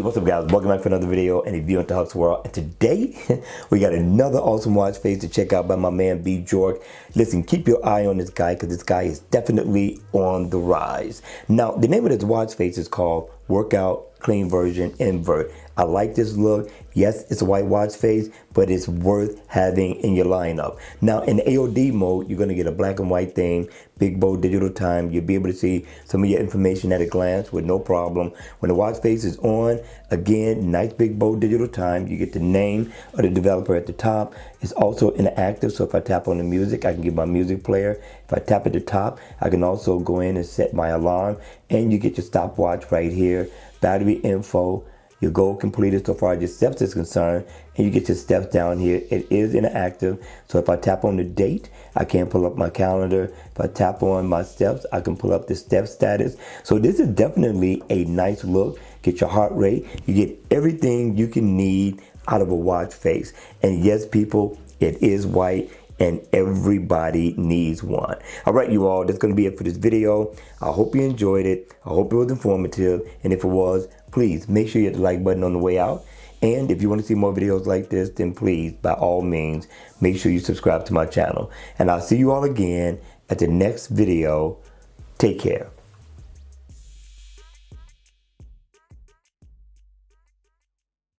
what's up guys? Welcome back for another video and a view into Huck's World. And today, we got another awesome watch face to check out by my man B. Jork. Listen, keep your eye on this guy because this guy is definitely on the rise. Now, the name of this watch face is called Workout Clean Version Invert. I like this look. Yes, it's a white watch face, but it's worth having in your lineup. Now, in the AOD mode, you're going to get a black and white thing, big bold digital time. You'll be able to see some of your information at a glance with no problem. When the watch face is on, again, nice big bold digital time. You get the name of the developer at the top. It's also interactive, so if I tap on the music, I can get my music player. If I tap at the top, I can also go in and set my alarm, and you get your stopwatch right here, battery info, your goal completed so far as your steps is concerned, and you get your steps down here. It is interactive, so if I tap on the date, I can pull up my calendar. If I tap on my steps, I can pull up the step status. So this is definitely a nice look. Get your heart rate. You get everything you can need out of a watch face. And yes, people, it is white, and everybody needs one. All right, you all, that's going to be it for this video. I hope you enjoyed it. I hope it was informative. And if it was, please make sure you hit the like button on the way out. And if you want to see more videos like this, then please, by all means, make sure you subscribe to my channel. And I'll see you all again at the next video. Take care.